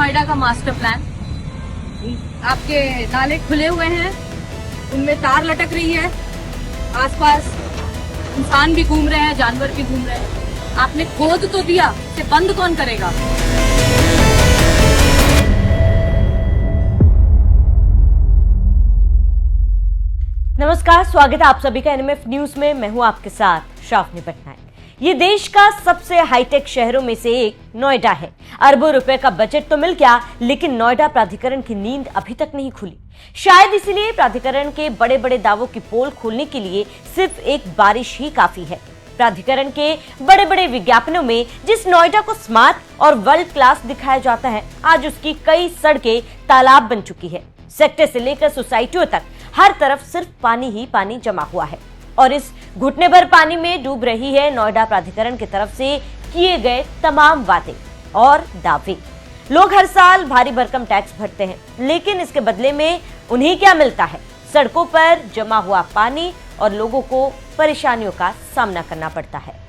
नोएडा का master plan. आपके नाले खुले हुए हैं, उनमें तार लटक रही है, आसपास इंसान भी घूम रहे हैं, जानवर भी घूम रहे हैं। आपने खोद तो दिया, इसे बंद कौन करेगा? नमस्कार, स्वागत है आप सभी का एनएमएफ न्यूज में। मैं हूं आपके साथ शाफनी पटनायक। ये देश का सबसे हाईटेक शहरों में से एक नोएडा है। अरबों रुपए का बजट तो मिल गया, लेकिन नोएडा प्राधिकरण की नींद अभी तक नहीं खुली। शायद इसीलिए प्राधिकरण के बड़े बड़े दावों की पोल खोलने के लिए सिर्फ एक बारिश ही काफी है। प्राधिकरण के बड़े बड़े विज्ञापनों में जिस नोएडा को स्मार्ट और वर्ल्ड क्लास दिखाया जाता है, आज उसकी कई सड़कें तालाब बन चुकी है। सेक्टर से लेकर सोसाइटियों तक हर तरफ सिर्फ पानी ही पानी जमा हुआ है और इस घुटने भर पानी में डूब रही है नोएडा प्राधिकरण की तरफ से किए गए तमाम वादे और दावे। लोग हर साल भारी भरकम टैक्स भरते हैं, लेकिन इसके बदले में उन्हें क्या मिलता है? सड़कों पर जमा हुआ पानी और लोगों को परेशानियों का सामना करना पड़ता है।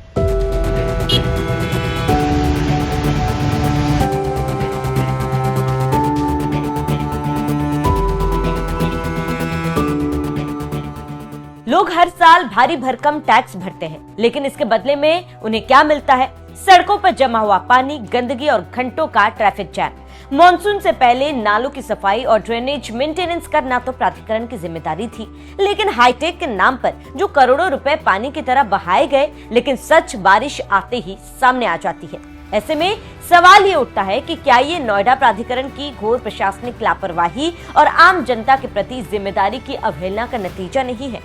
लोग हर साल भारी भरकम टैक्स भरते हैं, लेकिन इसके बदले में उन्हें क्या मिलता है? सड़कों पर जमा हुआ पानी, गंदगी और घंटों का ट्रैफिक जैम। मॉनसून से पहले नालों की सफाई और ड्रेनेज मेंटेनेंस करना तो प्राधिकरण की जिम्मेदारी थी, लेकिन हाईटेक के नाम पर जो करोड़ों रुपए पानी की तरह बहाए गए, लेकिन सच बारिश आते ही सामने आ जाती है। ऐसे में सवाल ये उठता है कि क्या ये नोएडा प्राधिकरण की घोर प्रशासनिक लापरवाही और आम जनता के प्रति जिम्मेदारी की अवहेलना का नतीजा नहीं है?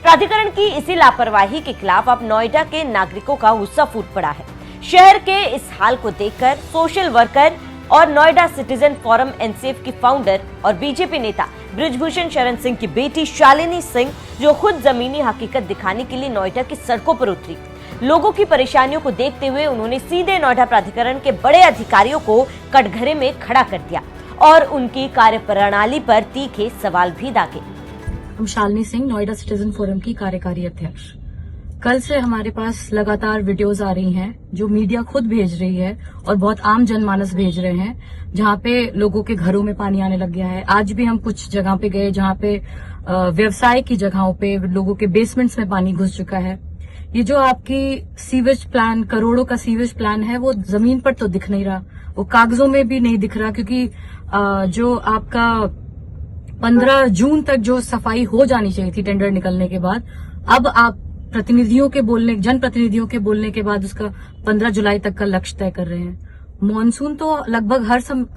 प्राधिकरण की इसी लापरवाही के खिलाफ अब नोएडा के नागरिकों का गुस्सा फूट पड़ा है। शहर के इस हाल को देखकर सोशल वर्कर और नोएडा सिटीजन फोरम एनसीएफ की फाउंडर और बीजेपी नेता बृजभूषण शरण सिंह की बेटी शालिनी सिंह, जो खुद जमीनी हकीकत दिखाने के लिए नोएडा की सड़कों पर उतरी, लोगों की परेशानियों को देखते हुए उन्होंने सीधे नोएडा प्राधिकरण के बड़े अधिकारियों को कटघरे में खड़ा कर दिया और उनकी कार्यप्रणाली पर तीखे सवाल भी दागे। हम शालिनी सिंह, नोएडा सिटीजन फोरम की कार्यकारी अध्यक्ष। कल से हमारे पास लगातार वीडियोस आ रही हैं जो मीडिया खुद भेज रही है और बहुत आम जनमानस भेज रहे हैं, जहां पे लोगों के घरों में पानी आने लग गया है। आज भी हम कुछ जगह पे गए जहां पे व्यवसाय की जगहों पे लोगों के बेसमेंट्स में पानी घुस चुका है। ये जो आपकी सीवेज प्लान, करोड़ों का सीवेज प्लान है, वो जमीन पर तो दिख नहीं रहा, वो कागजों में भी नहीं दिख रहा, क्योंकि जो आपका 15 जून तक जो सफाई हो जानी चाहिए थी टेंडर निकलने के बाद, अब आप जनप्रतिनिधियों के बोलने के बाद उसका 15 जुलाई तक का लक्ष्य तय कर रहे हैं। मॉनसून तो लगभग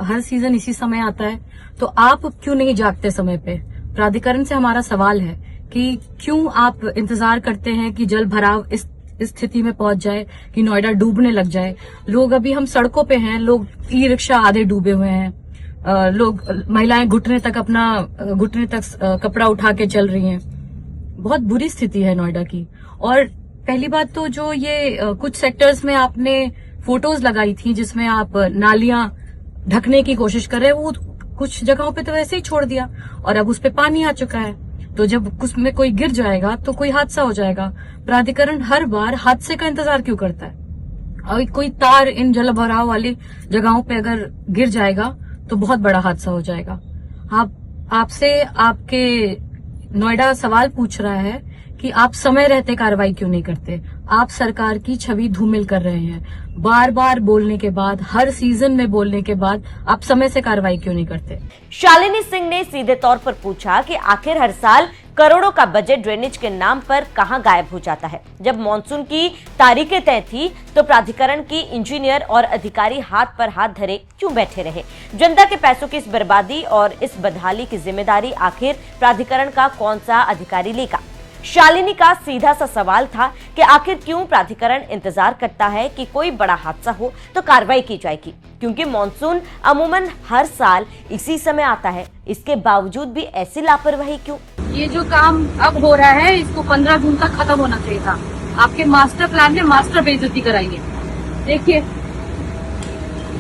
हर सीजन इसी समय आता है, तो आप क्यों नहीं जागते समय पे? प्राधिकरण से हमारा सवाल है कि क्यों आप इंतजार करते हैं कि जल भराव इस स्थिति में पहुंच जाए कि नोएडा डूबने लग जाए। लोग अभी हम सड़कों पे हैं, लोग ई रिक्शा आधे डूबे हुए हैं, लोग महिलाएं घुटने तक कपड़ा उठा के चल रही हैं। बहुत बुरी स्थिति है नोएडा की। और पहली बात तो जो ये कुछ सेक्टर्स में आपने फोटोज लगाई थी जिसमें आप नालियां ढकने की कोशिश कर रहे हैं, वो कुछ जगहों पे तो वैसे ही छोड़ दिया और अब उस पे पानी आ चुका है। तो जब उसमें कोई गिर जाएगा तो कोई हादसा हो जाएगा। प्राधिकरण हर बार हादसे का इंतजार क्यों करता है? और कोई तार इन जल भराव वाली जगहों पे अगर गिर जाएगा तो बहुत बड़ा हादसा हो जाएगा। आपसे आपके नोएडा सवाल पूछ रहा है कि आप समय रहते कार्रवाई क्यों नहीं करते? आप सरकार की छवि धूमिल कर रहे हैं। बार बार बोलने के बाद, हर सीजन में बोलने के बाद आप समय से कार्रवाई क्यों नहीं करते? शालिनी सिंह ने सीधे तौर पर पूछा कि आखिर हर साल करोड़ों का बजट ड्रेनेज के नाम पर कहां गायब हो जाता है? जब मॉनसून की तारीखें तय थी तो प्राधिकरण की इंजीनियर और अधिकारी हाथ पर हाथ धरे क्यों बैठे रहे? जनता के पैसों की इस बर्बादी और इस बदहाली की जिम्मेदारी आखिर प्राधिकरण का कौन सा अधिकारी लेगा? शालिनी का सीधा सा सवाल था कि आखिर क्यों प्राधिकरण इंतजार करता है कि कोई बड़ा हादसा हो तो कार्रवाई की जाएगी, क्योंकि मॉनसून अमूमन हर साल इसी समय आता है। इसके बावजूद भी ऐसी लापरवाही क्यों? ये जो काम अब हो रहा है, इसको 15 जून तक खत्म होना चाहिए था। आपके मास्टर प्लान में मास्टर बेइज्जती कराई है। देखिए,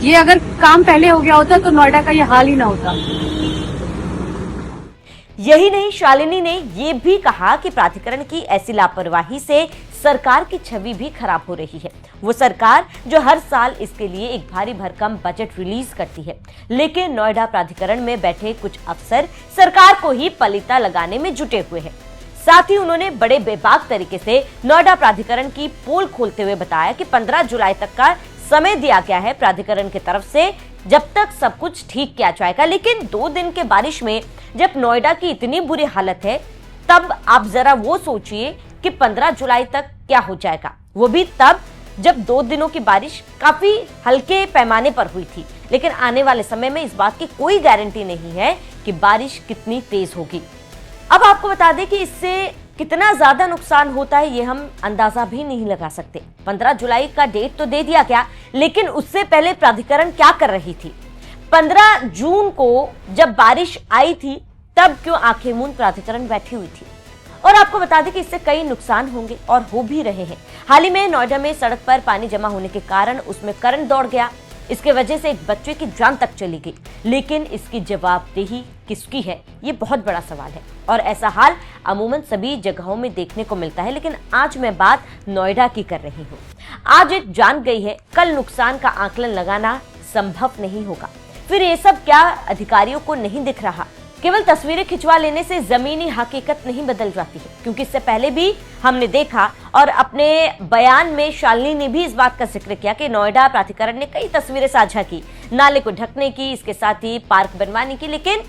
ये अगर काम पहले हो गया होता तो नोएडा का ये हाल ही ना होता। यही नहीं, शालिनी ने ये भी कहा कि प्राधिकरण की ऐसी लापरवाही से सरकार की छवि भी खराब हो रही है। वो सरकार जो हर साल इसके लिए एक भारी भरकम बजट रिलीज करती है, लेकिन नोएडा प्राधिकरण में बैठे कुछ अफसर सरकार को ही पलीता लगाने में जुटे हुए हैं। साथ ही उन्होंने बड़े बेबाक तरीके से नोएडा प्राधिकरण की पोल खोलते हुए बताया कि 15 जुलाई तक का समय दिया गया है प्राधिकरण की तरफ से, जब तक सब कुछ ठीक किया जाएगा। लेकिन 2 दिन के बारिश में जब नोएडा की इतनी बुरी हालत है, तब आप जरा वो सोचिए कि 15 जुलाई तक क्या हो जाएगा, वो भी तब जब 2 दिनों की बारिश काफी हल्के पैमाने पर हुई थी। लेकिन आने वाले समय में इस बात की कोई गारंटी नहीं है कि बारिश कितनी तेज होगी। अब आपको बता दें कि इससे कितना ज्यादा नुकसान होता है ये हम अंदाजा भी नहीं लगा सकते। 15 जुलाई का डेट तो दे दिया गया, लेकिन उससे पहले प्राधिकरण क्या कर रही थी? 15 जून को जब बारिश आई थी, तब क्यों आंखें मूंद प्राधिकरण बैठी हुई थी? और आपको बता दें कि इससे कई नुकसान होंगे और हो भी रहे हैं। हाल ही में नोएडा में सड़क पर पानी जमा होने के कारण उसमें करंट दौड़ गया। इसके वजह से एक बच्चे की जान तक चली गई। लेकिन इसकी जवाबदेही किसकी है, ये बहुत बड़ा सवाल है। और ऐसा हाल अमूमन सभी जगहों में देखने को मिलता है, लेकिन आज मैं बात नोएडा की कर रही हूँ। आज एक जान गई है, कल नुकसान का आकलन लगाना संभव नहीं होगा। फिर ये सब क्या अधिकारियों को नहीं दिख रहा? केवल तस्वीरें खिंचवा लेने से जमीनी हकीकत नहीं बदल जाती है, क्योंकि इससे पहले भी हमने देखा और अपने बयान में शालिनी ने भी इस बात का जिक्र किया कि नोएडा प्राधिकरण ने कई तस्वीरें साझा की, नाले को ढकने की, इसके साथ ही पार्क बनवाने की। लेकिन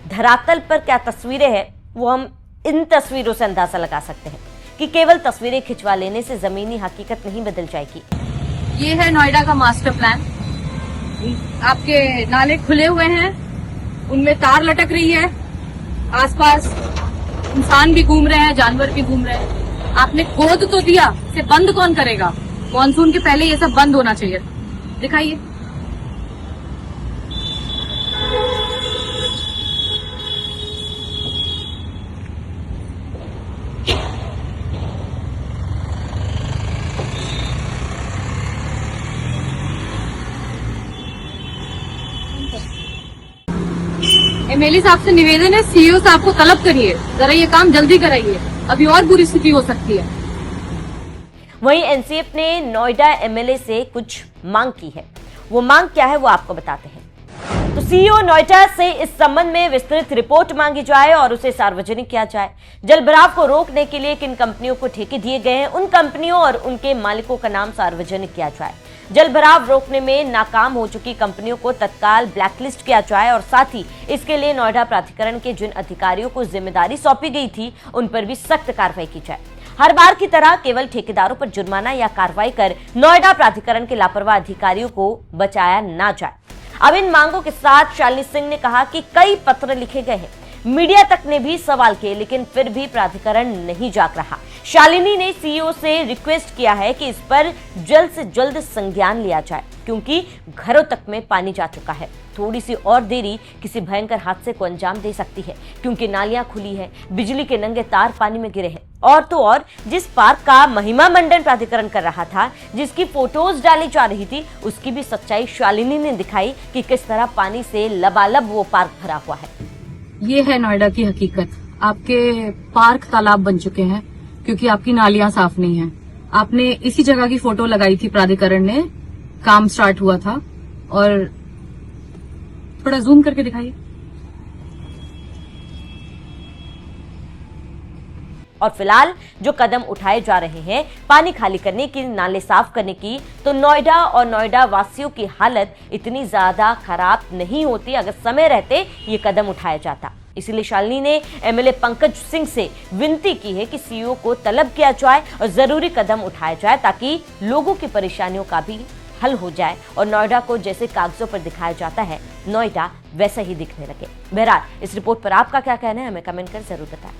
धरातल पर क्या तस्वीरें हैं, वो हम इन तस्वीरों से अंदाजा लगा सकते हैं कि केवल तस्वीरें खिंचवा लेने से जमीनी हकीकत नहीं बदल जाएगी। ये है नोएडा का मास्टर प्लान। आपके नाले खुले हुए हैं, उनमें तार लटक रही है, आसपास इंसान भी घूम रहे हैं, जानवर भी घूम रहे हैं। आपने खोद तो दिया, इसे बंद कौन करेगा? मॉनसून के पहले ये सब बंद होना चाहिए। दिखाइए। एमएलए साहब से निवेदन है, सीईओ साहब को तलब करिए, जरा ये काम जल्दी कराइए, अभी और बुरी स्थिति हो सकती है। वहीं एनसीएफ ने नोएडा एमएलए से कुछ मांग की है। वो मांग क्या है वो आपको बताते हैं। तो सीईओ नोएडा से इस संबंध में विस्तृत रिपोर्ट मांगी जाए और उसे सार्वजनिक किया जाए। जलभराव को रोकने के लिए किन कंपनियों को ठेके दिए गए हैं, उन कंपनियों और उनके मालिकों का नाम सार्वजनिक किया जाए। जलभराव रोकने में नाकाम हो चुकी कंपनियों को तत्काल ब्लैकलिस्ट किया जाए और साथ ही इसके लिए नोएडा प्राधिकरण के जिन अधिकारियों को जिम्मेदारी सौंपी गई थी, उन पर भी सख्त कार्रवाई की जाए। हर बार की तरह केवल ठेकेदारों पर जुर्माना या कार्रवाई कर नोएडा प्राधिकरण के लापरवाह अधिकारियों को बचाया ना जाए। अब इन मांगों के साथ शालिनी सिंह ने कहा कि कई पत्र लिखे गए हैं, मीडिया तक ने भी सवाल किए, लेकिन फिर भी प्राधिकरण नहीं जाग रहा। शालिनी ने सीईओ से रिक्वेस्ट किया है कि इस पर जल्द से जल्द संज्ञान लिया जाए, क्योंकि घरों तक में पानी जा चुका है। थोड़ी सी और देरी किसी भयंकर हादसे को अंजाम दे सकती है, क्योंकि नालियां खुली है, बिजली के नंगे तार पानी में गिरे हैं। और तो और जिस पार्क का महिमा मंडन प्राधिकरण कर रहा था, जिसकी फोटोज डाली जा रही थी, उसकी भी सच्चाई शालिनी ने दिखाई कि किस तरह पानी से लबालब वो पार्क भरा हुआ है। ये है नोएडा की हकीकत। आपके पार्क तालाब बन चुके हैं क्योंकि आपकी नालियां साफ नहीं है। आपने इसी जगह की फोटो लगाई थी, प्राधिकरण ने काम स्टार्ट हुआ था। और थोड़ा जूम करके दिखाइए। और फिलहाल जो कदम उठाए जा रहे हैं पानी खाली करने की, नाले साफ करने की, तो नोएडा और नोएडा वासियों की हालत इतनी ज्यादा खराब नहीं होती अगर समय रहते ये कदम उठाया जाता। इसीलिए शालिनी ने एमएलए पंकज सिंह से विनती की है कि सीईओ को तलब किया जाए और जरूरी कदम उठाया जाए, ताकि लोगों की परेशानियों का भी हल हो जाए और नोएडा को जैसे कागजों पर दिखाया जाता है, नोएडा वैसा ही दिखने लगे। बहरहाल इस रिपोर्ट पर आपका क्या कहना है, हमें कमेंट कर जरूर बताएं।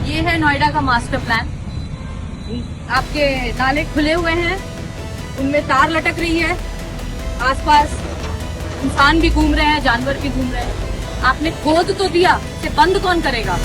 ये है नोएडा का मास्टर प्लान। आपके नाले खुले हुए हैं, उनमें तार लटक रही है, आसपास इंसान भी घूम रहे हैं, जानवर भी घूम रहे हैं। आपने खोद तो दिया, इसे बंद कौन करेगा?